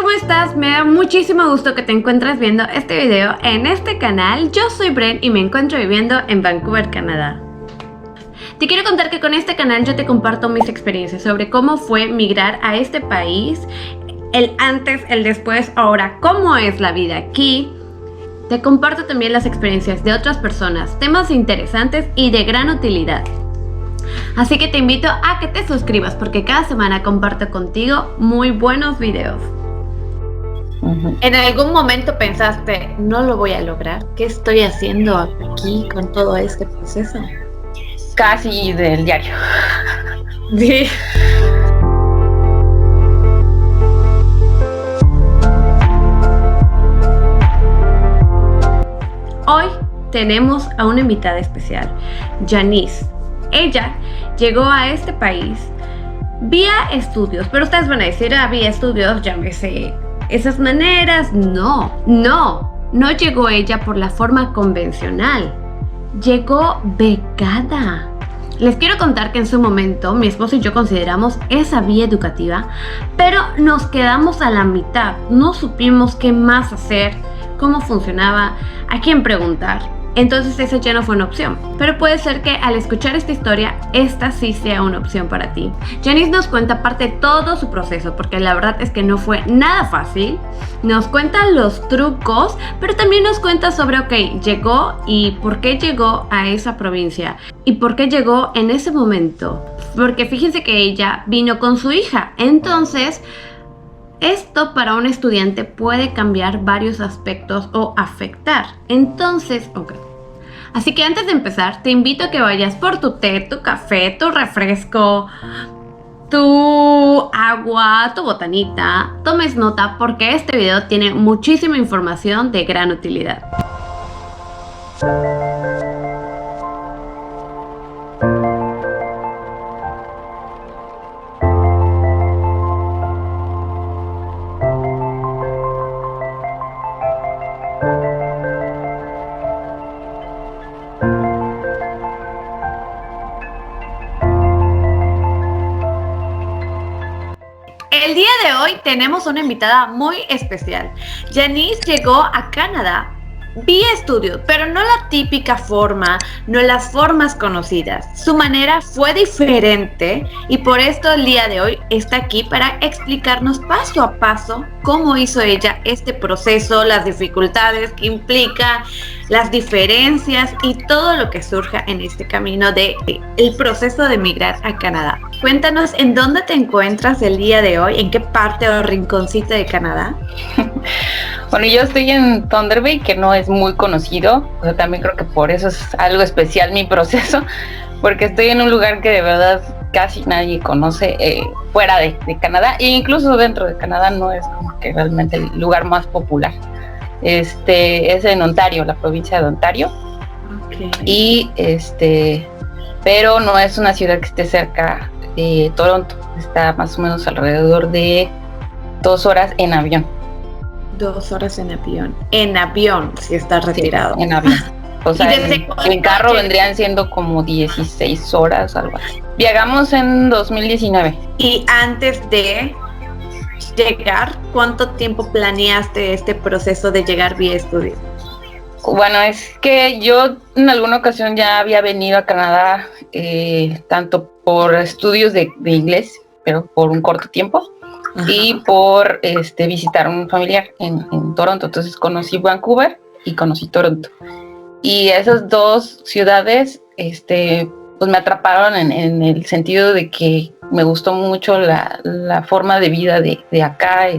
¿cómo estás? Me da muchísimo gusto que te encuentres viendo este video en este canal. Yo soy Bren y me encuentro viviendo en Vancouver, Canadá. Te quiero contar que con este canal yo te comparto mis experiencias sobre cómo fue migrar a este país, el antes, el después, ahora cómo es la vida aquí. Te comparto también las experiencias de otras personas, temas interesantes y de gran utilidad. Así que te invito a que te suscribas porque cada semana comparto contigo muy buenos videos. ¿En algún momento pensaste, no lo voy a lograr? ¿Qué estoy haciendo aquí con todo este proceso? Casi del diario. Sí. Hoy tenemos a una invitada especial, Janice. Ella llegó a este país vía estudios, pero ustedes van a decir, vía estudios, llámese esas maneras. No llegó ella por la forma convencional, llegó becada. Les quiero contar que en su momento mi esposo y yo consideramos esa vía educativa, pero nos quedamos a la mitad, no supimos qué más hacer, cómo funcionaba, a quién preguntar. Entonces esa ya no fue una opción, pero puede ser que al escuchar esta historia, esta sí sea una opción para ti. Janice nos cuenta aparte de todo su proceso, porque la verdad es que no fue nada fácil. Nos cuenta los trucos, pero también nos cuenta sobre, llegó y por qué llegó a esa provincia y por qué llegó en ese momento. Porque fíjense que ella vino con su hija, entonces esto para un estudiante puede cambiar varios aspectos o afectar. Entonces, así que antes de empezar, te invito a que vayas por tu té, tu café, tu refresco, tu agua, tu botanita. Tomes nota porque este video tiene muchísima información de gran utilidad. El día de hoy tenemos una invitada muy especial. Janice llegó a Canadá vía estudio, pero no la típica forma, no las formas conocidas. Su manera fue diferente y por esto el día de hoy está aquí para explicarnos paso a paso cómo hizo ella este proceso, las dificultades que implica, las diferencias y todo lo que surja en este camino de el proceso de migrar a Canadá. Cuéntanos en dónde te encuentras el día de hoy, en qué parte o rinconcito de Canadá. Bueno, yo estoy en Thunder Bay, que no es muy conocido, o sea, también creo que por eso es algo especial mi proceso, porque estoy en un lugar que de verdad casi nadie conoce fuera de Canadá, e incluso dentro de Canadá no es como que realmente el lugar más popular. Es en Ontario, la provincia de Ontario. Y pero no es una ciudad que esté cerca de Toronto, está más o menos alrededor de 2 horas en avión. 2 horas en avión. En avión, si estás retirado. Sí, en avión. O sea, en carro vendrían siendo como 16 horas, algo así. Viajamos en 2019. Y antes de llegar, ¿cuánto tiempo planeaste este proceso de llegar vía estudio? Bueno, es que yo en alguna ocasión ya había venido a Canadá, tanto por estudios de inglés, pero por un corto tiempo. Ajá. Y por visitar a un familiar en Toronto. Entonces conocí Vancouver y conocí Toronto. Y esas dos ciudades pues me atraparon en el sentido de que me gustó mucho la forma de vida de acá,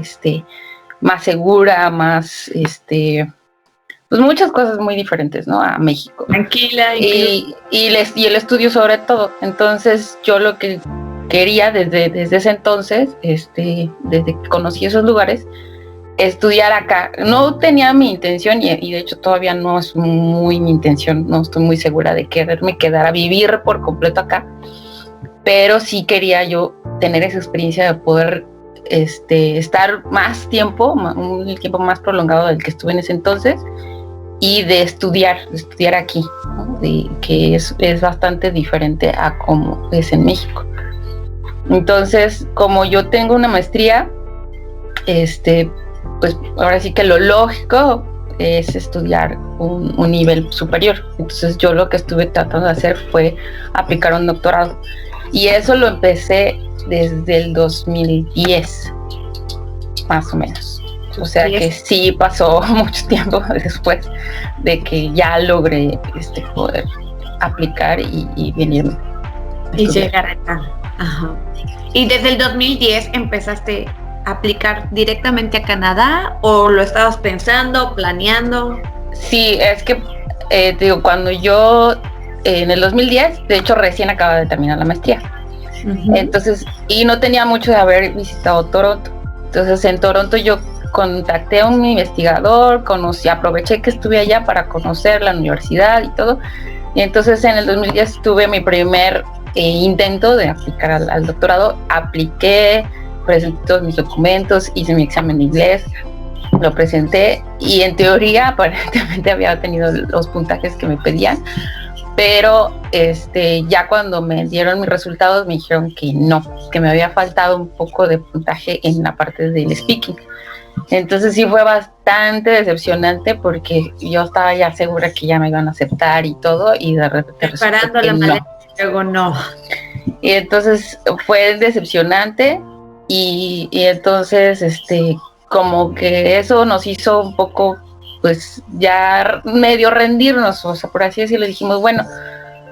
más segura, más pues muchas cosas muy diferentes, ¿no? A México. Tranquila. Y el estudio sobre todo. Entonces yo lo que quería desde ese entonces, desde que conocí esos lugares, estudiar acá. No tenía mi intención y de hecho todavía no es muy mi intención, no estoy muy segura de quererme quedar a vivir por completo acá, pero sí quería yo tener esa experiencia de poder estar más tiempo, un tiempo más prolongado del que estuve en ese entonces, y de estudiar aquí, ¿no? Que es bastante diferente a como es en México. Entonces, como yo tengo una maestría, pues ahora sí que lo lógico es estudiar un nivel superior. Entonces yo lo que estuve tratando de hacer fue aplicar un doctorado. Y eso lo empecé desde el 2010, más o menos. O sea que sí pasó mucho tiempo después de que ya logré poder aplicar y venirme. Y llegar acá. Ajá. ¿Y desde el 2010 empezaste a aplicar directamente a Canadá o lo estabas pensando, planeando? Sí, es que digo, cuando yo en el 2010, de hecho recién acababa de terminar la maestría. Uh-huh. Entonces, y no tenía mucho de haber visitado Toronto. Entonces en Toronto yo contacté a un investigador, aproveché que estuve allá para conocer la universidad y todo. Y entonces en el 2010 tuve mi primer intento de aplicar al doctorado. Apliqué, presenté todos mis documentos, hice mi examen de inglés, lo presenté y en teoría aparentemente había tenido los puntajes que me pedían, pero ya cuando me dieron mis resultados me dijeron que no, que me había faltado un poco de puntaje en la parte del speaking. Entonces sí fue bastante decepcionante porque yo estaba ya segura que ya me iban a aceptar y todo, y de repente preparando la maleta y luego no. Y entonces fue decepcionante y entonces como que eso nos hizo un poco, pues ya medio rendirnos, o sea, por así decirlo. Dijimos, bueno,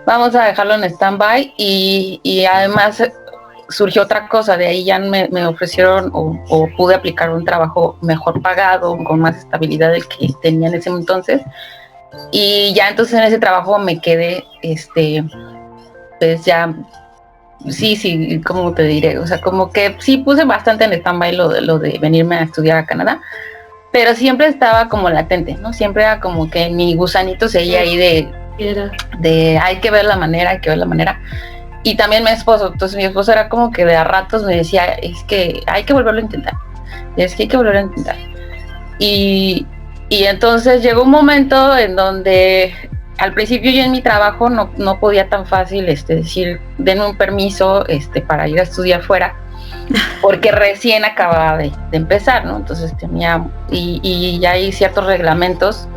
vamos a dejarlo en stand-by, y además surgió otra cosa. De ahí ya me ofrecieron o pude aplicar un trabajo mejor pagado, con más estabilidad del que tenía en ese entonces, y ya entonces en ese trabajo me quedé, pues ya, sí, ¿cómo te diré? O sea, como que sí puse bastante en stand-by lo de venirme a estudiar a Canadá, pero siempre estaba como latente, ¿no? Siempre era como que mi gusanito seguía ahí de hay que ver la manera. Y también mi esposo, entonces mi esposo era como que de a ratos me decía, es que hay que volverlo a intentar, y entonces llegó un momento en donde al principio yo en mi trabajo no podía tan fácil decir, denme un permiso para ir a estudiar fuera, porque recién acababa de empezar, ¿no? Entonces tenía, y ya hay ciertos reglamentos.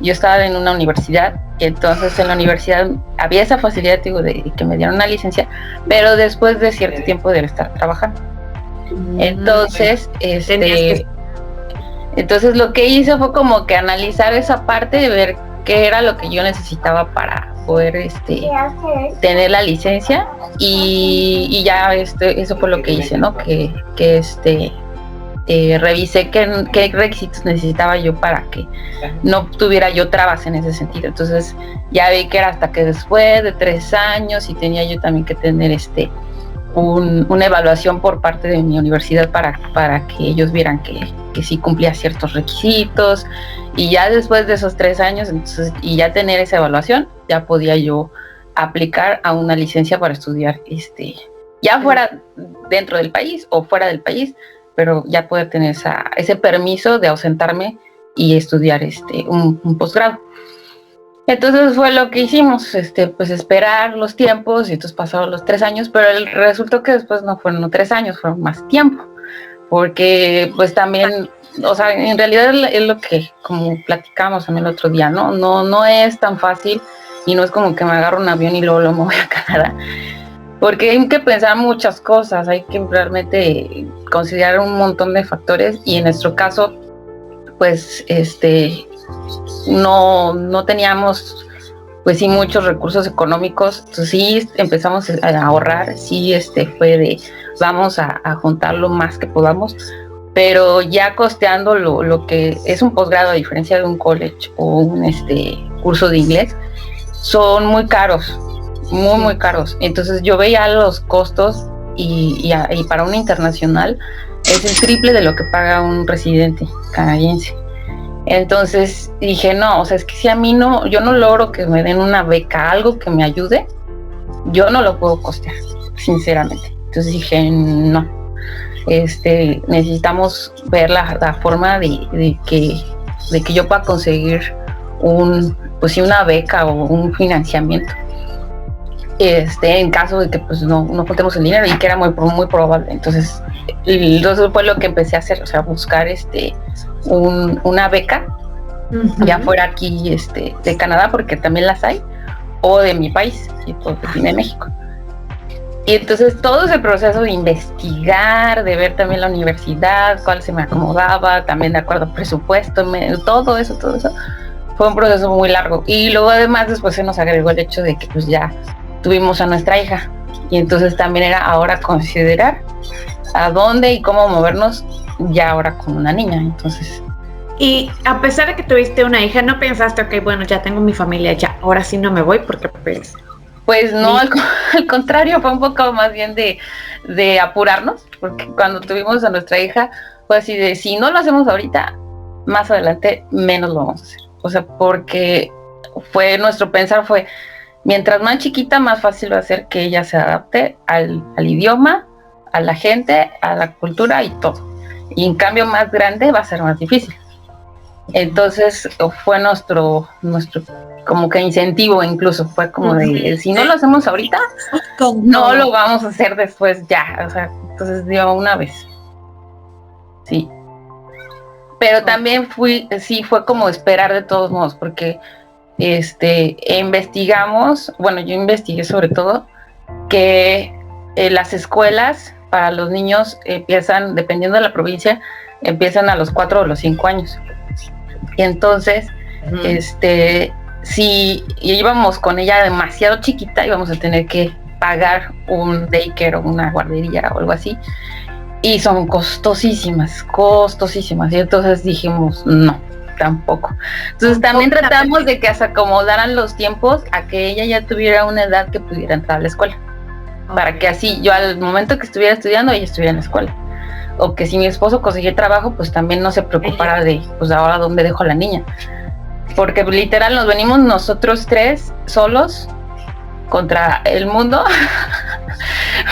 Yo estaba en una universidad, y entonces en la universidad había esa facilidad, digo, de que me dieran una licencia, pero después de cierto tiempo debe estar trabajando. Entonces, entonces lo que hice fue como que analizar esa parte, de ver qué era lo que yo necesitaba para poder tener la licencia, y ya eso fue lo que hice, ¿no? Que revisé qué requisitos necesitaba yo para que no tuviera yo trabas en ese sentido. Entonces ya vi que era hasta que después de 3 años, y tenía yo también que tener una evaluación por parte de mi universidad para que ellos vieran que sí cumplía ciertos requisitos, y ya después de esos 3 años, entonces, y ya tener esa evaluación, ya podía yo aplicar a una licencia para estudiar ya fuera dentro del país o fuera del país, pero ya poder tener ese permiso de ausentarme y estudiar un posgrado. Entonces fue lo que hicimos, pues esperar los tiempos, y entonces pasaron los 3 años, pero el resultó que después no fueron 3 años, fueron más tiempo, porque pues también, o sea, en realidad es lo que, como platicamos también el otro día, no es tan fácil, y no es como que me agarro un avión y luego me voy a Canadá, porque hay que pensar muchas cosas, hay que realmente considerar un montón de factores, y en nuestro caso, pues, no teníamos, pues sí, muchos recursos económicos. Entonces sí empezamos a ahorrar, sí, fue de vamos a juntar lo más que podamos, pero ya costeando lo que es un posgrado, a diferencia de un college o un curso de inglés, son muy caros, muy caros. Entonces yo veía los costos, y para un internacional es el triple de lo que paga un residente canadiense. Entonces dije, no, o sea, es que si a mí yo no logro que me den una beca, algo que me ayude, yo no lo puedo costear, sinceramente. Entonces dije, no, necesitamos ver la forma de que yo pueda conseguir una beca o un financiamiento, en caso de que pues no juntemos el dinero, y que era muy probable. Entonces entonces fue lo que empecé a hacer, o sea, buscar una beca, ya fuera aquí de Canadá, porque también las hay, o de mi país, tipo de México. Y entonces todo ese proceso de investigar, de ver también la universidad, cuál se me acomodaba, también de acuerdo al presupuesto, todo eso, fue un proceso muy largo. Y luego además después se nos agregó el hecho de que pues ya tuvimos a nuestra hija. Y entonces también era ahora considerar a dónde y cómo movernos ya ahora con una niña. Entonces... Y a pesar de que tuviste una hija, ¿no pensaste, ok, bueno, ya tengo mi familia, ya, ahora sí no me voy porque pues no, al contrario, fue un poco más bien de apurarnos, porque cuando tuvimos a nuestra hija fue así de, si no lo hacemos ahorita, más adelante menos lo vamos a hacer. O sea, porque nuestro pensar fue, mientras más chiquita, más fácil va a ser que ella se adapte al idioma, a la gente, a la cultura y todo. Y en cambio más grande va a ser más difícil. Entonces fue nuestro como que incentivo, incluso fue como de, si no lo hacemos ahorita, no lo vamos a hacer después ya, o sea, entonces dio una vez. Sí. Pero también fue como esperar de todos modos, porque investigamos, bueno, yo investigué sobre todo que las escuelas para los niños empiezan, dependiendo de la provincia, empiezan a los 4 o los 5 años. Y entonces, si íbamos con ella demasiado chiquita, íbamos a tener que pagar un daycare o una guardería o algo así. Y son costosísimas. Y entonces dijimos, no, tampoco. Entonces también tratamos de que se acomodaran los tiempos a que ella ya tuviera una edad que pudiera entrar a la escuela. Para que así, yo al momento que estuviera estudiando, ella estuviera en la escuela. O que si mi esposo conseguía trabajo, pues también no se preocupara de, pues ahora dónde dejo a la niña. Porque literal nos venimos nosotros 3 solos contra el mundo,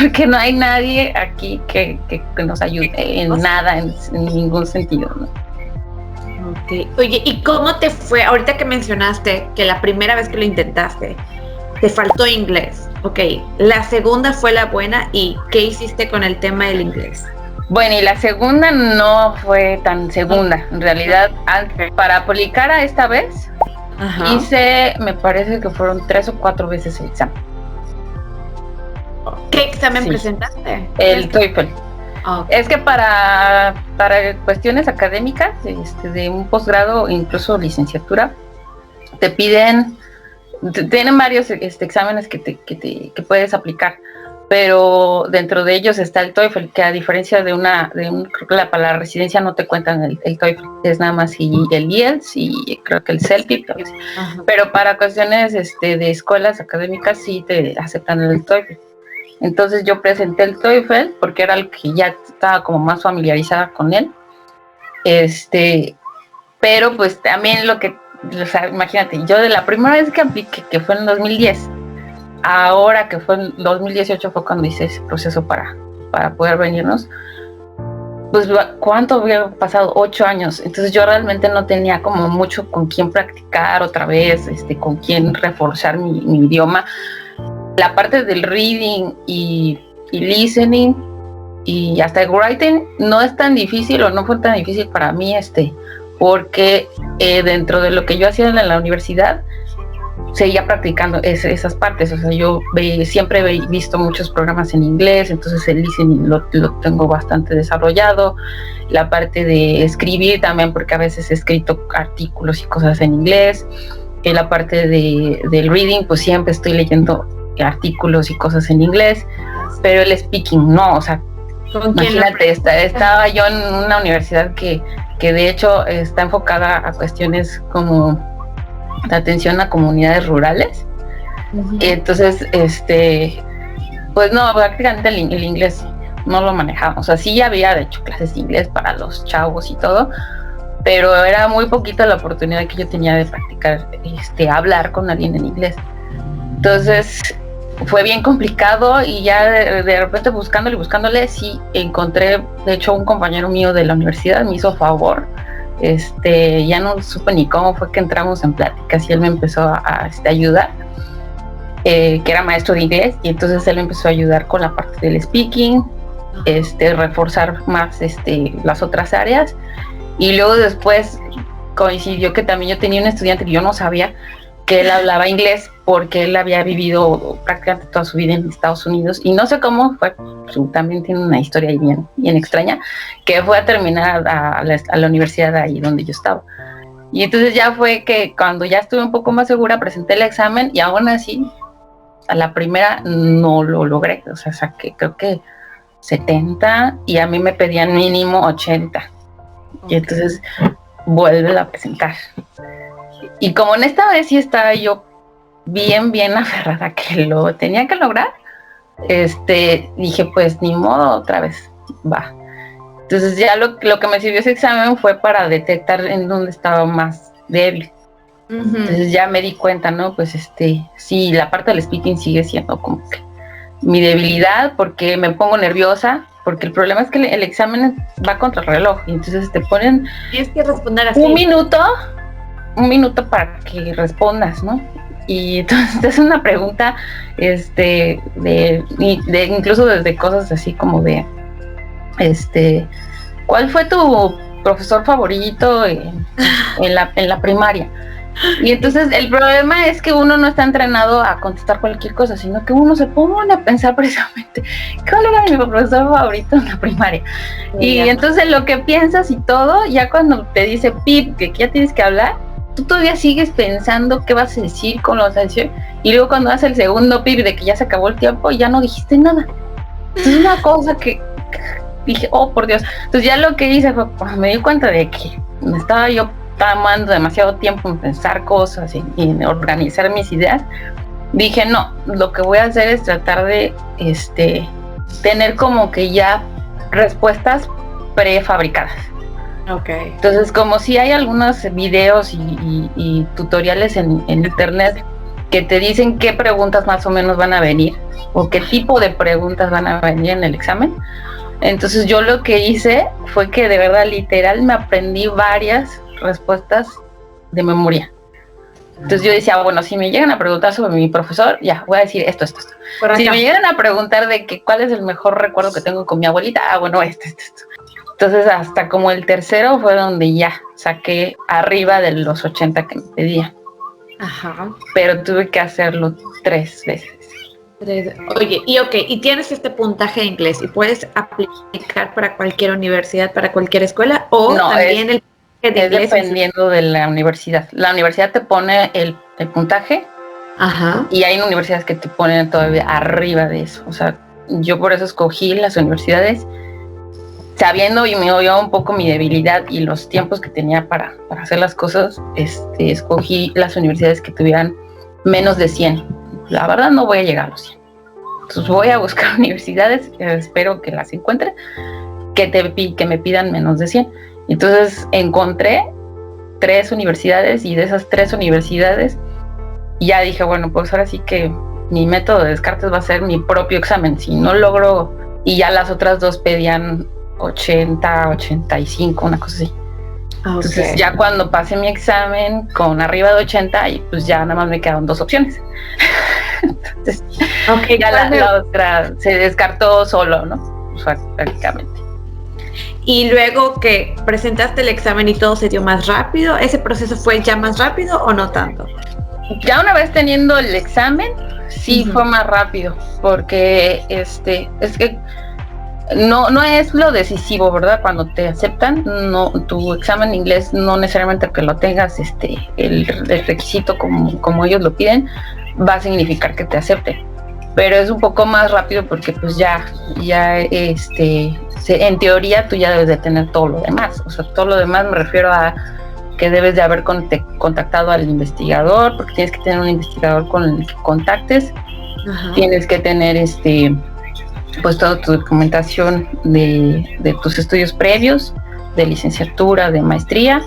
porque no hay nadie aquí que nos ayude en nada, en ningún sentido, ¿no? Okay. Oye, ¿y cómo te fue? Ahorita que mencionaste que la primera vez que lo intentaste, te faltó inglés. Ok, la segunda fue la buena, ¿y qué hiciste con el tema del inglés? Bueno, y la segunda no fue tan segunda, en realidad, para aplicar a esta vez, hice, me parece que fueron 3 o 4 veces el examen. ¿Qué examen presentaste? El TOEFL. Okay. Es que para cuestiones académicas, de un posgrado, incluso licenciatura, te piden, tienen varios exámenes que puedes aplicar. Pero dentro de ellos está el TOEFL, que a diferencia para la residencia no te cuentan el TOEFL, es nada más el IELTS y creo que el CELTIP, pero para cuestiones de escuelas académicas sí te aceptan el TOEFL. Entonces yo presenté el TOEFL porque era el que ya estaba como más familiarizada con él, pero pues también o sea, imagínate, yo de la primera vez que apliqué, que fue en 2010, ahora que fue en 2018 fue cuando hice ese proceso para poder venirnos, pues ¿cuánto había pasado? 8 años, entonces yo realmente no tenía como mucho con quién practicar otra vez, con quién reforzar mi idioma. La parte del reading y listening y hasta el writing no es tan difícil o no fue tan difícil para mí, porque dentro de lo que yo hacía en la universidad seguía practicando esas partes. O sea, yo siempre he visto muchos programas en inglés, entonces el listening lo tengo bastante desarrollado. La parte de escribir también, porque a veces he escrito artículos y cosas en inglés. La parte del reading, pues siempre estoy leyendo artículos y cosas en inglés, pero el speaking no, o sea, imagínate, estaba yo en una universidad que de hecho está enfocada a cuestiones como de atención a comunidades rurales. Y entonces pues no, prácticamente el inglés no lo manejamos. O sea, sí había de hecho clases de inglés para los chavos y todo, pero era muy poquita la oportunidad que yo tenía de practicar hablar con alguien en inglés. Entonces fue bien complicado y ya de repente buscándole, sí encontré, de hecho un compañero mío de la universidad me hizo favor, ya no supe ni cómo fue que entramos en pláticas y él me empezó a ayudar, que era maestro de inglés, y entonces él me empezó a ayudar con la parte del speaking, reforzar más las otras áreas. Y luego después coincidió que también yo tenía un estudiante que yo no sabía que él hablaba inglés porque él había vivido prácticamente toda su vida en Estados Unidos y no sé cómo fue, también tiene una historia ahí bien, bien extraña, que fue a terminar a la universidad ahí donde yo estaba. Y entonces ya fue que cuando ya estuve un poco más segura presenté el examen y aún así a la primera no lo logré, o sea, saqué creo que 70 y a mí me pedían mínimo 80. Y entonces vuelve a presentar. Y como en esta vez sí estaba yo bien aferrada que lo tenía que lograr, dije, pues ni modo, otra vez, va. Entonces ya lo que me sirvió ese examen fue para detectar en dónde estaba más débil. Entonces ya me di cuenta, ¿no? Pues sí, la parte del speaking sigue siendo como que mi debilidad porque me pongo nerviosa, porque el problema es que el examen va contra el reloj, y entonces te ponen tienes que responder así. un minuto para que respondas, ¿no? Y entonces es una pregunta incluso desde cosas así como de ¿cuál fue tu profesor favorito en la primaria? Y entonces el problema es que uno no está entrenado a contestar cualquier cosa, sino que uno se pone a pensar precisamente cuál era mi profesor favorito en la primaria. Y entonces lo que piensas y todo, ya cuando te dice pip, que ya tienes que hablar, tú todavía sigues pensando qué vas a decir, con los decir, y luego cuando haces el segundo pip de que ya se acabó el tiempo, ya no dijiste nada. Es una cosa que dije, oh por Dios. Entonces ya lo que hice fue, me di cuenta de que me estaba yo tomando demasiado tiempo en pensar cosas y en organizar mis ideas. Dije, no, lo que voy a hacer es tratar de tener como que ya respuestas prefabricadas. Okay. Entonces, como si hay algunos videos y tutoriales en internet que te dicen qué preguntas más o menos van a venir o qué tipo de preguntas van a venir en el examen. Entonces yo lo que hice fue que de verdad literal me aprendí varias respuestas de memoria. Entonces yo decía, bueno, si me llegan a preguntar sobre mi profesor, ya, voy a decir esto. Si me llegan a preguntar de que cuál es el mejor recuerdo que tengo con mi abuelita, bueno, esto. Entonces hasta como el tercero fue donde ya saqué arriba de los 80 que me pedía. Ajá. Pero tuve que hacerlo 3 veces. Oye, y tienes este puntaje de inglés y puedes aplicar para cualquier universidad, para cualquier escuela, o no, también el puntaje de inglés dependiendo de la universidad. La universidad te pone el puntaje. Ajá. Y hay universidades que te ponen todavía arriba de eso. O sea, yo por eso escogí las universidades, sabiendo y me oyó un poco mi debilidad y los tiempos que tenía para hacer las cosas, escogí las universidades que tuvieran menos de 100. La verdad no voy a llegar a los 100. Entonces voy a buscar universidades, espero que las encuentre, que me pidan menos de 100. Entonces encontré 3 universidades y de esas 3 universidades ya dije, bueno, pues ahora sí que mi método de descartes va a ser mi propio examen. Si no logro, y ya las otras 2 pedían 80, 85, una cosa así. Okay. Entonces ya cuando pasé mi examen con arriba de 80, y pues ya nada más me quedaron 2 opciones. Entonces ya la otra se descartó solo, ¿no? O sea, prácticamente. Y luego que presentaste el examen y todo se dio más rápido, ¿ese proceso fue ya más rápido o no tanto? Ya una vez teniendo el examen, sí fue más rápido, porque es que no es lo decisivo, ¿verdad? Cuando te aceptan, no, tu examen en inglés no necesariamente que lo tengas el requisito como ellos lo piden, va a significar que te acepten. Pero es un poco más rápido porque pues ya en teoría tú ya debes de tener todo lo demás. O sea, todo lo demás me refiero a que debes de haber contactado al investigador, porque tienes que tener un investigador con el que contactes. Ajá. Tienes que tener pues toda tu documentación de tus estudios previos, de licenciatura, de maestría.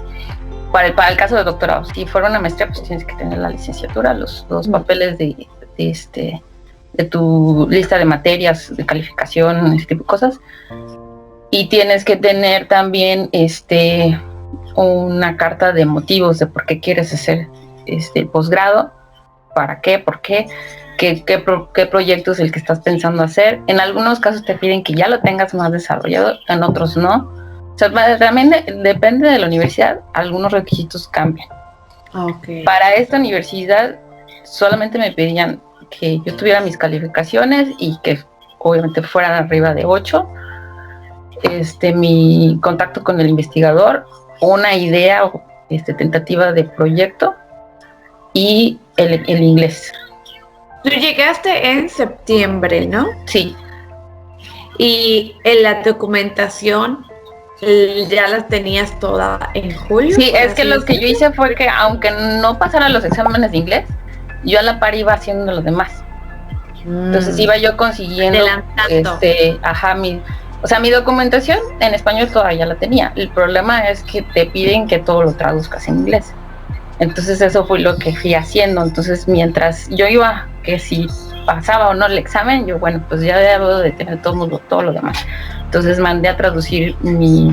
Para el caso de doctorado, si fuera una maestría, pues tienes que tener la licenciatura, los papeles de tu lista de materias, de calificación, ese tipo de cosas. Y tienes que tener también una carta de motivos de por qué quieres hacer el posgrado, para qué, por qué. qué proyecto es el que estás pensando hacer. En algunos casos te piden que ya lo tengas más desarrollado, en otros no. O sea, también depende de la universidad, algunos requisitos cambian. Okay. Para esta universidad solamente me pedían que yo tuviera mis calificaciones y que obviamente fueran arriba de 8. Mi contacto con el investigador, una idea tentativa de proyecto y el inglés. Tú llegaste en septiembre, ¿no? Sí. Y en la documentación ya las tenías toda en julio. Sí, es que lo que yo hice fue que aunque no pasara los exámenes de inglés, yo a la par iba haciendo lo demás. Entonces iba yo consiguiendo mi documentación en español todavía la tenía. El problema es que te piden que todo lo traduzcas en inglés. Entonces eso fue lo que fui haciendo. Entonces mientras yo iba, que si pasaba o no el examen, yo bueno, pues ya debo de tener todo lo demás. Entonces mandé a traducir mi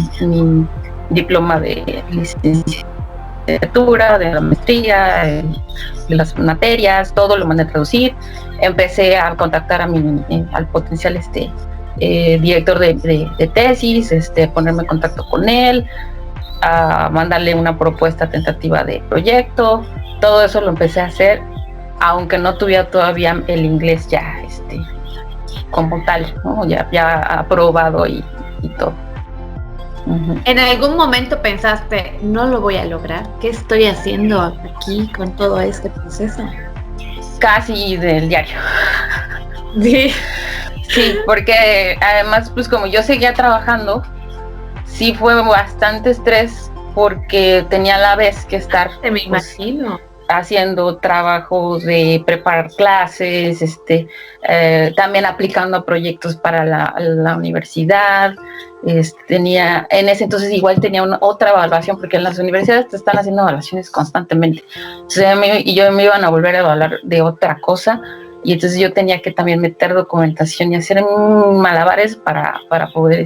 diploma de licenciatura, de la maestría, de las materias, todo lo mandé a traducir. Empecé a contactar al potencial director de tesis, ponerme en contacto con él, a mandarle una propuesta tentativa de proyecto. Todo eso lo empecé a hacer, aunque no tuviera todavía el inglés ya como tal, ¿no? ya aprobado y todo. Uh-huh. ¿En algún momento pensaste, no lo voy a lograr? ¿Qué estoy haciendo aquí con todo este proceso? Casi del diario. Sí. Sí, porque además, pues como yo seguía trabajando, sí fue bastante estrés porque tenía a la vez que estar, me imagino, haciendo trabajos de preparar clases, también aplicando a proyectos para la universidad. Tenía, en ese entonces igual tenía otra evaluación, porque en las universidades te están haciendo evaluaciones constantemente. Entonces yo me iban a volver a evaluar de otra cosa, y entonces yo tenía que también meter documentación y hacer malabares para poder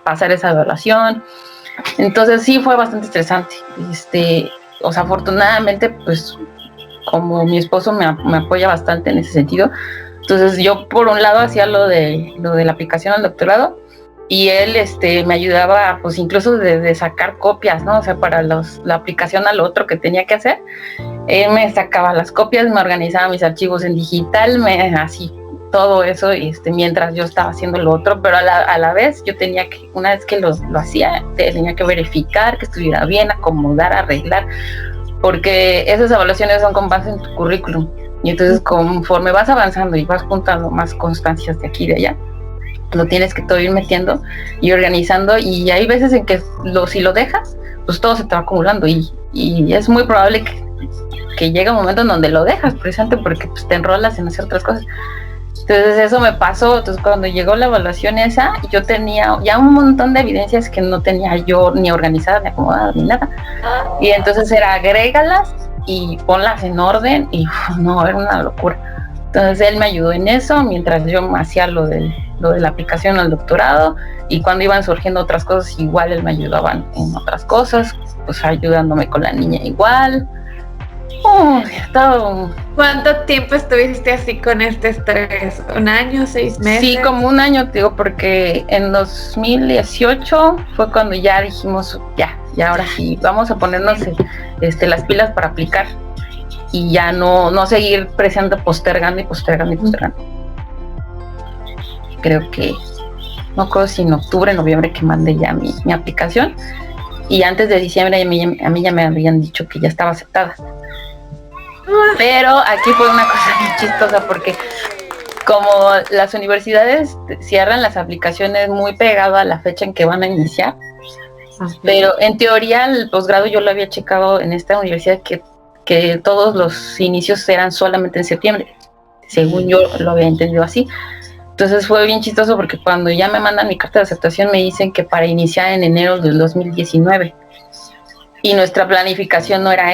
pasar esa evaluación. Entonces sí fue bastante estresante. O sea, afortunadamente, pues como mi esposo me apoya bastante en ese sentido, entonces yo por un lado hacía lo de la aplicación al doctorado, y él me ayudaba pues incluso de sacar copias, ¿no? O sea, para la aplicación al otro que tenía que hacer, él me sacaba las copias, me organizaba mis archivos en digital, así todo eso, mientras yo estaba haciendo lo otro, pero a la vez yo tenía que, una vez que lo hacía, tenía que verificar que estuviera bien, acomodar, arreglar, porque esas evaluaciones son con base en tu currículum, y entonces conforme vas avanzando y vas juntando más constancias de aquí y de allá, lo tienes que todo ir metiendo y organizando, y hay veces en que si lo dejas, pues todo se te va acumulando, y es muy probable que llegue un momento en donde lo dejas, precisamente porque pues, te enrolas en hacer otras cosas. Entonces eso me pasó. Entonces cuando llegó la evaluación esa, yo tenía ya un montón de evidencias que no tenía yo ni organizadas, ni acomodadas, ni nada. Y entonces era agrégalas y ponlas en orden, y no, era una locura. Entonces él me ayudó en eso, mientras yo hacía lo de la aplicación al doctorado, y cuando iban surgiendo otras cosas, igual él me ayudaba en otras cosas, pues ayudándome con la niña igual. Todo. ¿Cuánto tiempo estuviste así con este estrés? ¿Un año, 6 meses? Sí, como un año, te digo, porque en 2018 fue cuando ya dijimos, ya ahora sí, vamos a ponernos las pilas para aplicar, y ya no seguir postergando. Creo que, no recuerdo si en octubre, noviembre que mandé ya mi aplicación, y antes de diciembre a mí ya me habían dicho que ya estaba aceptada. Pero aquí fue una cosa muy chistosa, porque como las universidades cierran las aplicaciones muy pegado a la fecha en que van a iniciar, pero en teoría el posgrado yo lo había checado en esta universidad que todos los inicios eran solamente en septiembre, según yo lo había entendido así. Entonces fue bien chistoso, porque cuando ya me mandan mi carta de aceptación me dicen que para iniciar en enero del 2019. Y nuestra planificación no era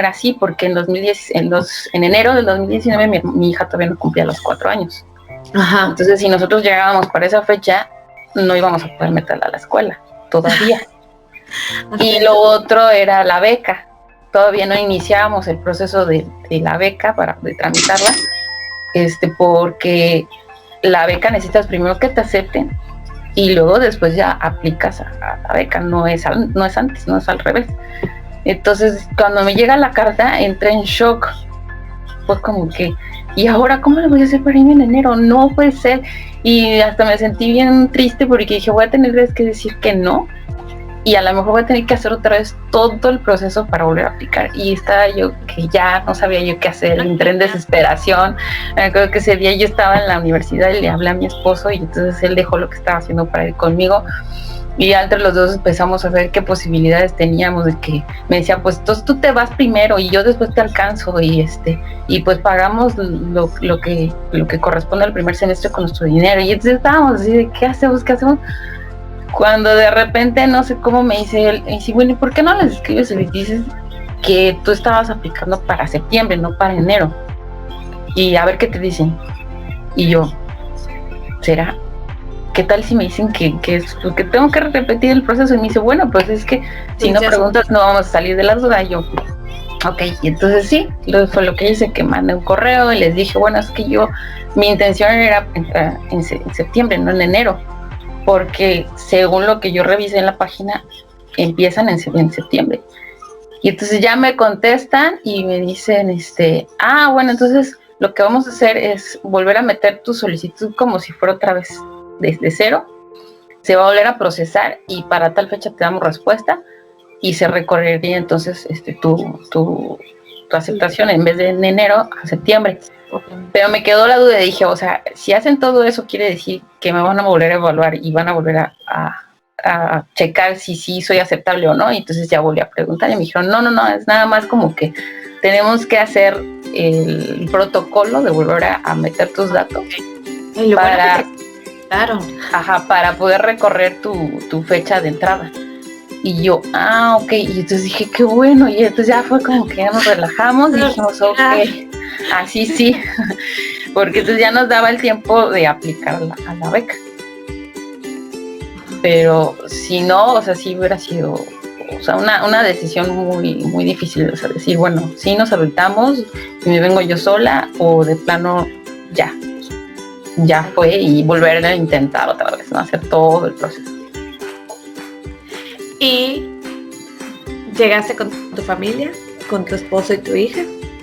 así, porque en enero del 2019 mi hija todavía no cumplía los 4 años. Ajá. Entonces, si nosotros llegábamos para esa fecha, no íbamos a poder meterla a la escuela todavía. Y lo otro era la beca. todavía no iniciábamos el proceso de la beca de tramitarla, porque la beca necesitas primero que te acepten y luego después ya aplicas a la beca, no es antes, no es al revés. Entonces, cuando me llega la carta, entré en shock. Fue como que, ¿y ahora cómo le voy a hacer para irme en enero? No puede ser. Y hasta me sentí bien triste porque dije, voy a tener que decir que no. Y a lo mejor voy a tener que hacer otra vez todo el proceso para volver a aplicar. Y estaba yo que ya no sabía yo qué hacer, entré en desesperación. Creo que ese día yo estaba en la universidad y le hablé a mi esposo y entonces él dejó lo que estaba haciendo para ir conmigo. Y entre los dos empezamos a ver qué posibilidades teníamos, de que me decía, pues entonces tú te vas primero y yo después te alcanzo y pues pagamos lo que corresponde al primer semestre con nuestro dinero. Y entonces estábamos así de, ¿qué hacemos? Cuando de repente, no sé cómo me dice él, y dice, bueno, ¿y por qué no les escribes y les dices que tú estabas aplicando para septiembre, no para enero? Y a ver qué te dicen. Y yo, ¿será? ¿Qué tal si me dicen que tengo que repetir el proceso? Y me dice, bueno, pues es que si no preguntas no vamos a salir de la duda. Y yo, ok, y entonces sí, fue lo que hice, que mandé un correo y les dije, bueno, es que mi intención era entrar en septiembre, no en enero, porque según lo que yo revisé en la página, empiezan en septiembre. Y entonces ya me contestan y me dicen, bueno, entonces lo que vamos a hacer es volver a meter tu solicitud como si fuera otra vez desde cero, se va a volver a procesar y para tal fecha te damos respuesta y se recorrería entonces tu aceptación en vez de en enero a septiembre. Pero me quedó la duda y dije, o sea, si hacen todo eso quiere decir que me van a volver a evaluar y van a volver a checar si sí soy aceptable o no. Y entonces ya volví a preguntar y me dijeron, no, es nada más como que tenemos que hacer el protocolo de volver a meter tus datos para poder recorrer tu fecha de entrada. Y yo, ok, y entonces dije, qué bueno, y entonces ya fue como que ya nos relajamos y dijimos, ok, así sí, porque entonces ya nos daba el tiempo de aplicar a la beca. Pero si no, o sea, sí hubiera sido, o sea, una decisión muy, muy difícil, o sea, decir, bueno, sí nos aventamos y me vengo yo sola, o de plano ya fue, y volver a intentar otra vez, ¿no? Hacer todo el proceso. ¿Y llegaste con tu familia, con tu esposo y tu hija?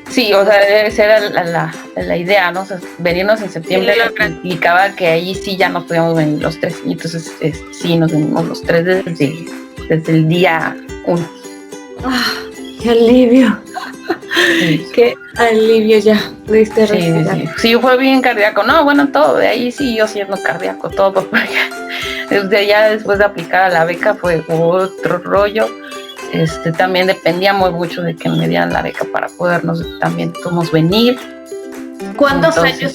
Sí, o sea, esa era la idea, ¿no? O sea, venirnos en septiembre implicaba que ahí sí ya nos podíamos venir los tres. Y entonces sí nos venimos los tres desde el día 1. ¡Qué alivio! Sí. ¡Qué alivio! Ya pudiste respirar. Sí, fue bien cardíaco. No, bueno, todo de ahí siguió siendo cardíaco, todo, porque ya después de aplicar a la beca fue otro rollo. También dependíamos mucho de que me dieran la beca para podernos también venir. ¿Cuántos años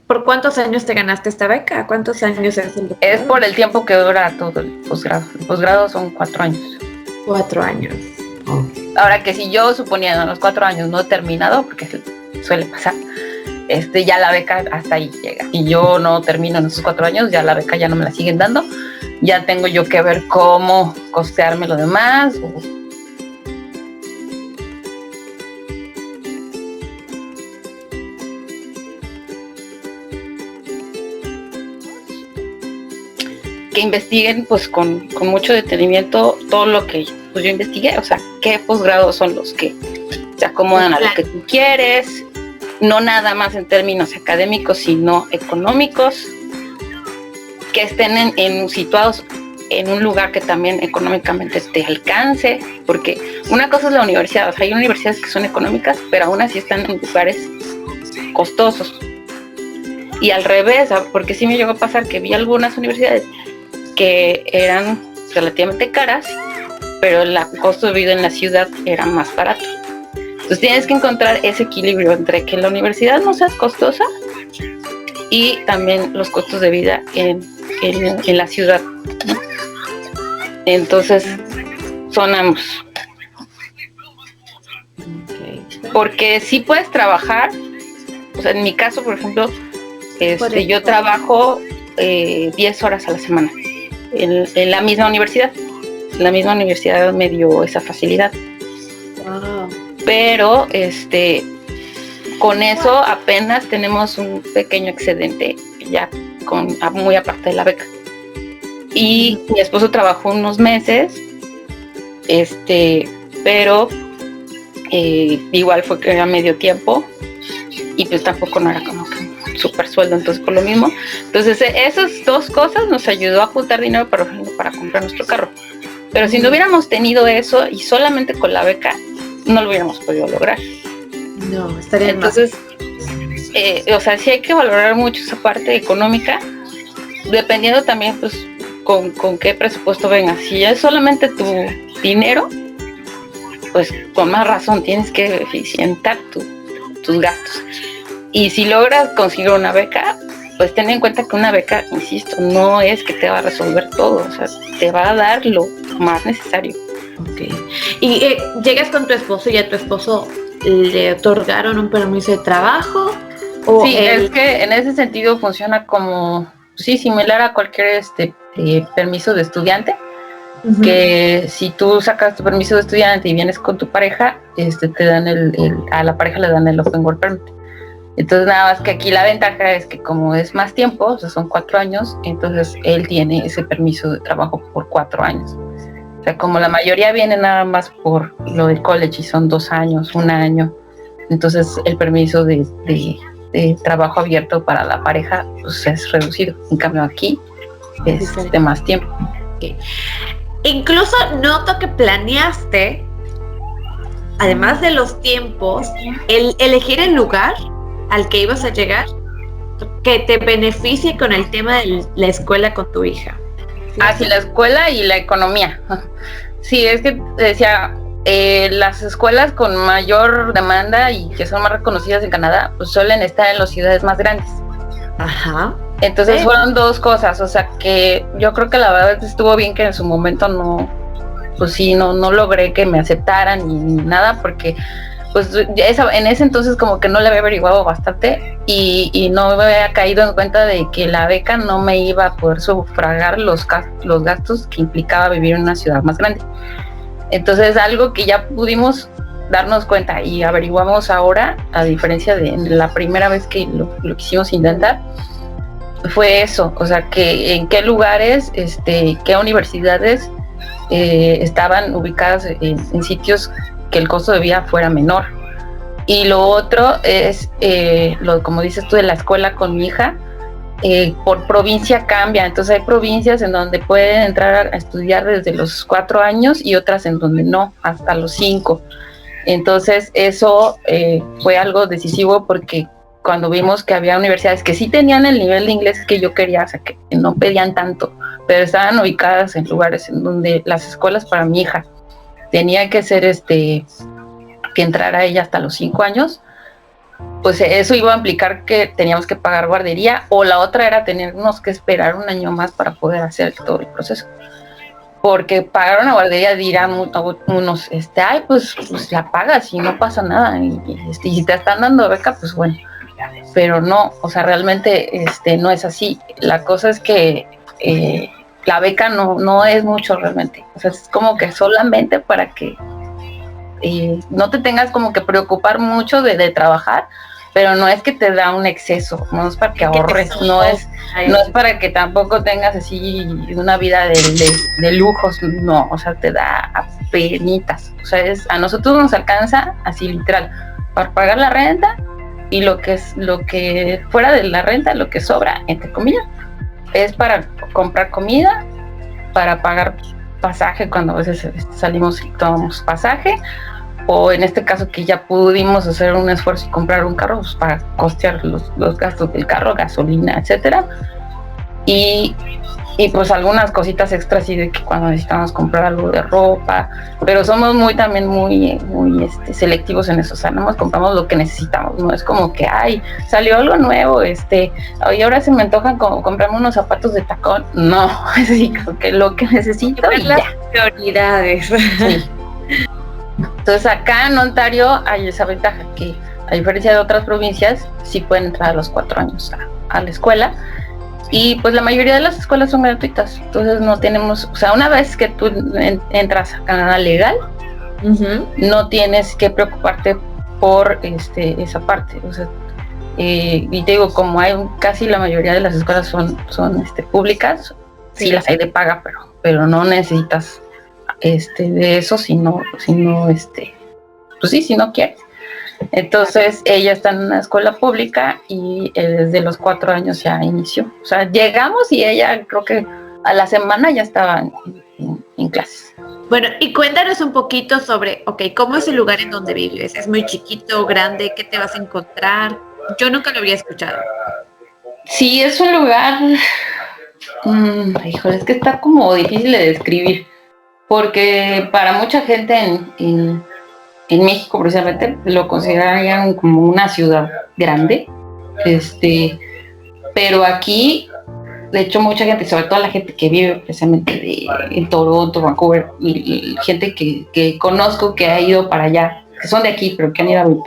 por cuántos años te ganaste esta beca? ¿Cuántos años es el doctorado? Es por el tiempo que dura todo el posgrado. El posgrado son 4 años. 4 años. Ahora que si yo suponía en los 4 años no he terminado, porque suele pasar, ya la beca hasta ahí llega. Y yo no termino en esos 4 años, ya la beca ya no me la siguen dando. Ya tengo yo que ver cómo costearme lo demás. Que investiguen pues con mucho detenimiento todo lo que pues, yo investigué, o sea, qué posgrados son los que se acomodan a lo que tú quieres, no nada más en términos académicos, sino económicos, que estén situados en un lugar que también económicamente te alcance, porque una cosa es la universidad, o sea, hay universidades que son económicas, pero aún así están en lugares costosos. Y al revés, porque sí me llegó a pasar que vi algunas universidades que eran relativamente caras, pero el costo de vida en la ciudad era más barato. Entonces tienes que encontrar ese equilibrio entre que la universidad no sea costosa y también los costos de vida en la ciudad, ¿no? Entonces son ambos. Porque sí puedes trabajar, o sea, en mi caso, por ejemplo, yo trabajo 10 horas a la semana en la misma universidad. La misma universidad me dio esa facilidad. pero con eso apenas tenemos un pequeño excedente ya muy aparte de la beca. Y mi esposo trabajó unos meses, pero igual fue que era medio tiempo y pues tampoco no era como que super sueldo, entonces por lo mismo. Entonces esas dos cosas nos ayudó a juntar dinero para comprar nuestro carro. Pero si no hubiéramos tenido eso y solamente con la beca, no lo hubiéramos podido lograr. No, estaría entonces, o sea, sí hay que valorar mucho esa parte económica, dependiendo también pues con qué presupuesto vengas. Si es solamente tu dinero, pues con más razón tienes que eficientar tus gastos. Y si logras conseguir una beca, pues ten en cuenta que una beca, insisto, no es que te va a resolver todo, o sea, te va a dar lo más necesario. Okay. Y llegas con tu esposo y a tu esposo le otorgaron un permiso de trabajo. ¿O sí, es que en ese sentido funciona como, sí, similar a cualquier permiso de estudiante. Uh-huh. Que si tú sacas tu permiso de estudiante y vienes con tu pareja, te dan a la pareja le dan el open work permit. Entonces nada más que aquí la ventaja es que como es más tiempo, o sea, son 4 años, entonces él tiene ese permiso de trabajo por 4 años. O sea, como la mayoría viene nada más por lo del college y son 2 años, 1 año, entonces el permiso de trabajo abierto para la pareja pues es reducido. En cambio aquí es de más tiempo. Okay. Incluso noto que planeaste, además de los tiempos, el elegir el lugar al que ibas a llegar que te beneficie con el tema de la escuela con tu hija. ¿Sí? Ah, sí, la escuela y la economía. Sí, es que decía, las escuelas con mayor demanda y que son más reconocidas en Canadá, pues suelen estar en las ciudades más grandes. Ajá. Entonces fueron dos cosas, o sea que yo creo que la verdad estuvo bien que en su momento no logré que me aceptaran ni nada, porque pues en ese entonces como que no le había averiguado bastante y no me había caído en cuenta de que la beca no me iba a poder sufragar los gastos que implicaba vivir en una ciudad más grande. Entonces algo que ya pudimos darnos cuenta y averiguamos ahora, a diferencia de la primera vez que lo quisimos intentar, fue eso, o sea, que en qué lugares, qué universidades estaban ubicadas en sitios que el costo de vida fuera menor. Y lo otro es, como dices tú, de la escuela con mi hija, por provincia cambia, entonces hay provincias en donde pueden entrar a estudiar desde los 4 años y otras en donde no, hasta los 5. Entonces eso fue algo decisivo porque cuando vimos que había universidades que sí tenían el nivel de inglés que yo quería, o sea, que no pedían tanto, pero estaban ubicadas en lugares en donde las escuelas para mi hija tenía que ser que entrara ella hasta los 5 años, pues eso iba a implicar que teníamos que pagar guardería, o la otra era tenernos que esperar 1 año más para poder hacer todo el proceso. Porque pagar una guardería dirán unos, ay, pues la pagas y no pasa nada, y si te están dando beca, pues bueno. Pero no, o sea, realmente no es así. La cosa es que la beca no es mucho realmente. O sea, es como que solamente para que no te tengas como que preocupar mucho de trabajar, pero no es que te da un exceso, no es para que ahorres, no es para que tampoco tengas así una vida de lujos, no, o sea, te da apenitas. O sea, a nosotros nos alcanza así literal para pagar la renta y lo que fuera de la renta, lo que sobra, entre comillas, es para comprar comida, para pagar pasaje cuando a veces salimos y tomamos pasaje, o en este caso que ya pudimos hacer un esfuerzo y comprar un carro, pues para costear los gastos del carro, gasolina, etcétera, y pues algunas cositas extras, y de que cuando necesitamos comprar algo de ropa, pero somos también muy selectivos en eso, o sea, nada más compramos lo que necesitamos, no es como que, ay, salió algo nuevo, y ahora se me antojan comprarme unos zapatos de tacón, no, es así, como que lo que necesito y las ya. Prioridades. Sí. Entonces acá en Ontario hay esa ventaja que, a diferencia de otras provincias, sí pueden entrar a los 4 años a la escuela, y pues la mayoría de las escuelas son gratuitas, entonces no tenemos, o sea, una vez que tú entras a Canadá legal, no tienes que preocuparte por esa parte. O sea, y te digo, como hay casi la mayoría de las escuelas son públicas, sí las hay de paga, pero no necesitas de eso, sino pues sí, si no quieres. Entonces ella está en una escuela pública y desde los 4 años ya inició. O sea, llegamos y ella creo que a la semana ya estaba en clases. Bueno, y cuéntanos un poquito sobre, ¿cómo es el lugar en donde vives? ¿Es muy chiquito, grande? ¿Qué te vas a encontrar? Yo nunca lo había escuchado. Sí, es un lugar, híjole, es que está como difícil de describir, porque para mucha gente en México precisamente lo considerarían como una ciudad grande, pero aquí, de hecho, mucha gente, sobre todo la gente que vive precisamente en Toronto, Vancouver, y gente que conozco que ha ido para allá, que son de aquí, pero que han ido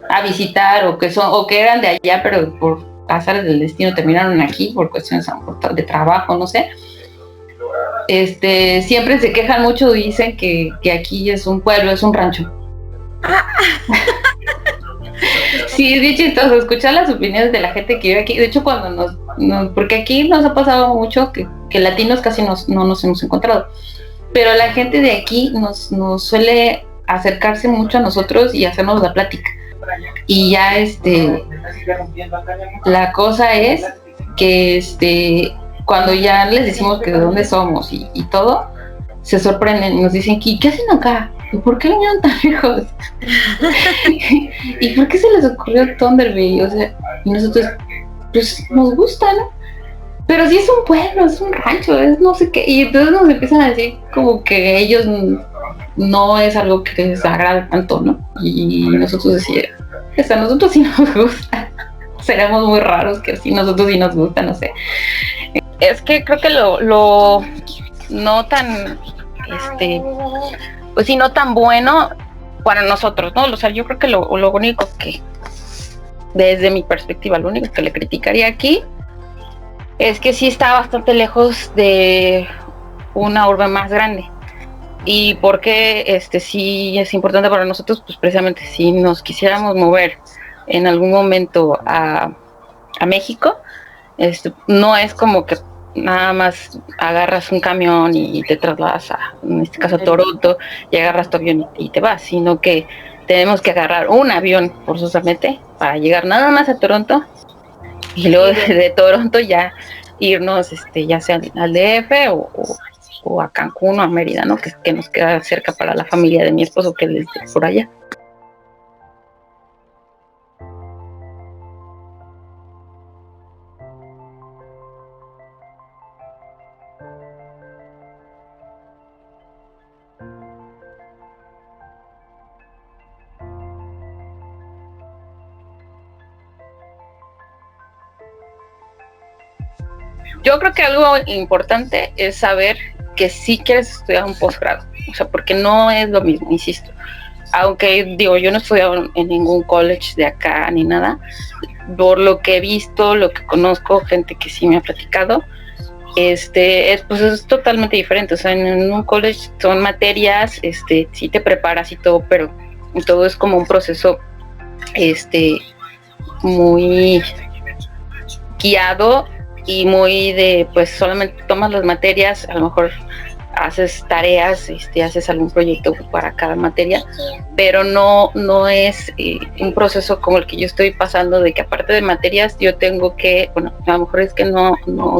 a visitar, o que eran de allá, pero por azares del destino terminaron aquí por cuestiones de trabajo, no sé. Siempre se quejan mucho y dicen que aquí es un pueblo, es un rancho. Sí, es bien chistoso escuchar las opiniones de la gente que vive aquí. De hecho, cuando porque aquí nos ha pasado mucho que latinos casi no nos hemos encontrado, pero la gente de aquí nos suele acercarse mucho a nosotros y hacernos la plática. Y ya la cosa es que cuando ya les decimos que de dónde somos y todo, se sorprenden y nos dicen, ¿qué hacen acá? ¿Y por qué vinieron tan lejos? ¿Y por qué se les ocurrió Thunder Bay? O sea, y nosotros, pues nos gusta, ¿no? Pero sí es un pueblo, es un rancho, es no sé qué. Y entonces nos empiezan a decir como que ellos no es algo que les agrade tanto, ¿no? Y nosotros decíamos, pues a nosotros sí nos gusta. Seremos muy raros que sí, nosotros sí nos gusta, no sé. Es que creo que lo no tan, pues sí, no tan bueno para nosotros, ¿no? O sea, yo creo que lo único que, desde mi perspectiva, lo único que le criticaría aquí es que sí está bastante lejos de una urbe más grande. Y porque sí es importante para nosotros, pues precisamente si nos quisiéramos mover en algún momento a México, no es como que nada más agarras un camión y te trasladas en este caso a Toronto, y agarras tu avión y te vas, sino que tenemos que agarrar un avión forzosamente para llegar nada más a Toronto y luego de Toronto ya irnos ya sea al DF o a Cancún o a Mérida, ¿no? Que nos queda cerca para la familia de mi esposo, que él es por allá. Yo creo que algo importante es saber que sí quieres estudiar un posgrado, o sea, porque no es lo mismo, insisto. Aunque digo, yo no he estudiado en ningún college de acá ni nada, por lo que he visto, lo que conozco, gente que sí me ha platicado, pues es totalmente diferente. O sea, en un college son materias, sí te preparas y todo, pero todo es como un proceso, muy guiado y muy de, pues solamente tomas las materias, a lo mejor haces tareas, haces algún proyecto para cada materia, pero no es un proceso como el que yo estoy pasando, de que aparte de materias yo tengo que, bueno, a lo mejor es que no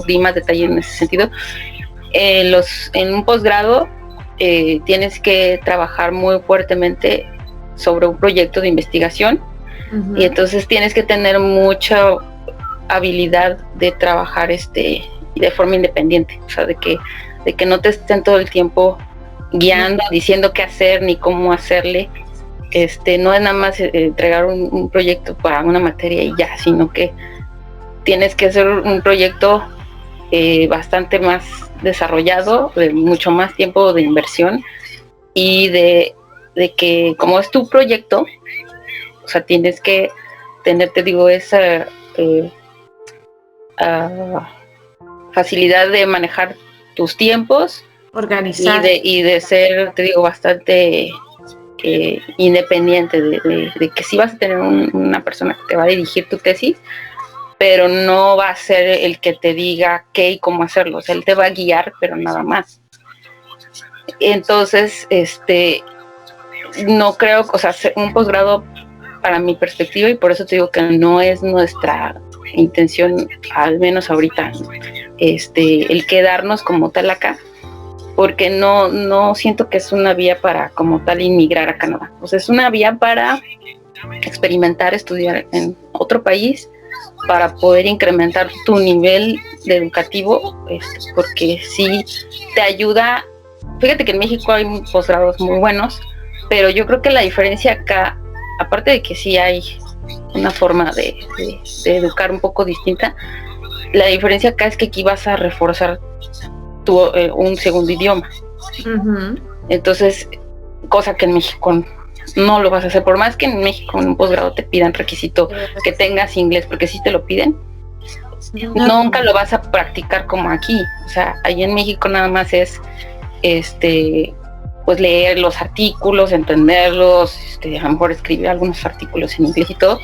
di más detalle en ese sentido. En un posgrado tienes que trabajar muy fuertemente sobre un proyecto de investigación, y entonces tienes que tener mucha habilidad de trabajar de forma independiente, o sea, de que no te estén todo el tiempo guiando, diciendo qué hacer ni cómo hacerle. No es nada más entregar un proyecto para una materia y ya, sino que tienes que hacer un proyecto bastante más desarrollado, de mucho más tiempo de inversión, y de que como es tu proyecto, o sea, tienes que tener, te digo, esa facilidad de manejar tus tiempos Organizar. Y de ser, te digo, bastante independiente, de que sí vas a tener una persona que te va a dirigir tu tesis, pero no va a ser el que te diga qué y cómo hacerlo. O sea, él te va a guiar, pero nada más. Entonces, no creo, o sea, un posgrado para mi perspectiva, y por eso te digo que no es nuestra intención, al menos ahorita, el quedarnos como tal acá, porque no siento que es una vía para como tal inmigrar a Canadá. O sea, es una vía para experimentar, estudiar en otro país, para poder incrementar tu nivel de educativo, porque sí te ayuda. Fíjate que en México hay posgrados muy buenos, pero yo creo que la diferencia acá, aparte de que sí hay una forma de educar un poco distinta, la diferencia acá es que aquí vas a reforzar un segundo idioma. Uh-huh. Entonces, cosa que en México no lo vas a hacer, por más que en México en un posgrado te pidan requisito que tengas inglés, porque sí te lo piden, nunca lo vas a practicar como aquí. O sea, ahí en México nada más es pues leer los artículos, entenderlos, a lo mejor escribir algunos artículos en inglés y todo,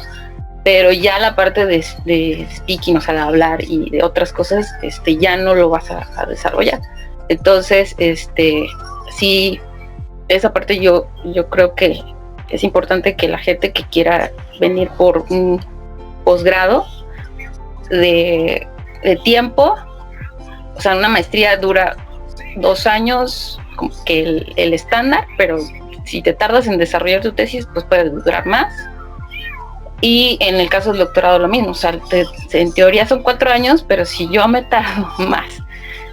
pero ya la parte de speaking, o sea, de hablar y de otras cosas, ya no lo vas a desarrollar. Entonces, sí, esa parte yo creo que es importante que la gente que quiera venir por un posgrado de tiempo, o sea, una maestría dura 2 años, como que el estándar, pero si te tardas en desarrollar tu tesis, pues puede durar más. Y en el caso del doctorado lo mismo, o sea, en teoría son 4 años, pero si yo me tardo más,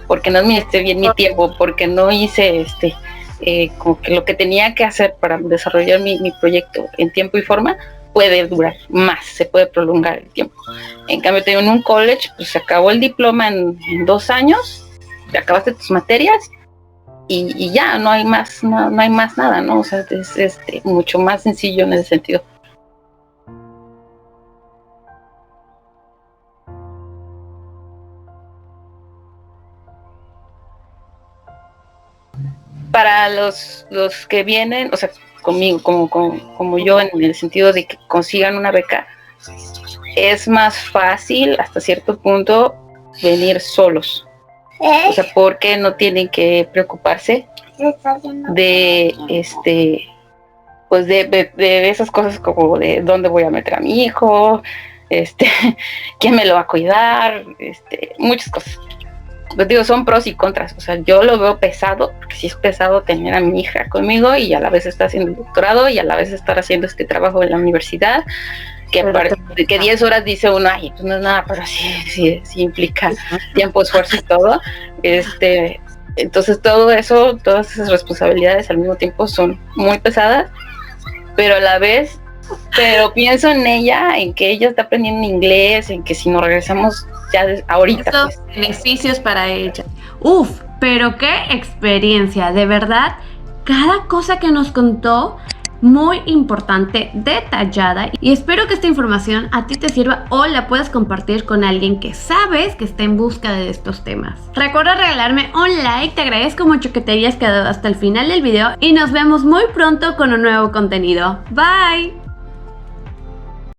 porque no administré bien mi tiempo, porque no hice como que lo que tenía que hacer para desarrollar mi proyecto en tiempo y forma, puede durar más, se puede prolongar el tiempo. En cambio, en un college, pues se acabó el diploma en 2 años, te acabaste tus materias y ya no hay más, no hay más nada, ¿no? O sea, es mucho más sencillo en ese sentido. Para los que vienen, o sea, conmigo, como yo, en el sentido de que consigan una beca, es más fácil hasta cierto punto venir solos. O sea, porque no tienen que preocuparse de pues de esas cosas, como de dónde voy a meter a mi hijo, quién me lo va a cuidar, muchas cosas. Pues digo, son pros y contras. O sea, yo lo veo pesado, porque sí es pesado tener a mi hija conmigo y a la vez estar haciendo el doctorado y a la vez estar haciendo este trabajo en la universidad, que 10 horas dice uno, ay, pues no es nada, pero sí implica tiempo, esfuerzo y todo. Entonces todo eso, todas esas responsabilidades al mismo tiempo son muy pesadas, pero a la vez, pienso en ella, en que ella está aprendiendo inglés, en que si nos regresamos ya ahorita. Estos beneficios para ella. Uf, pero qué experiencia, de verdad, cada cosa que nos contó, muy importante, detallada, y espero que esta información a ti te sirva o la puedas compartir con alguien que sabes que está en busca de estos temas. Recuerda regalarme un like, te agradezco mucho que te hayas quedado hasta el final del video y nos vemos muy pronto con un nuevo contenido. Bye.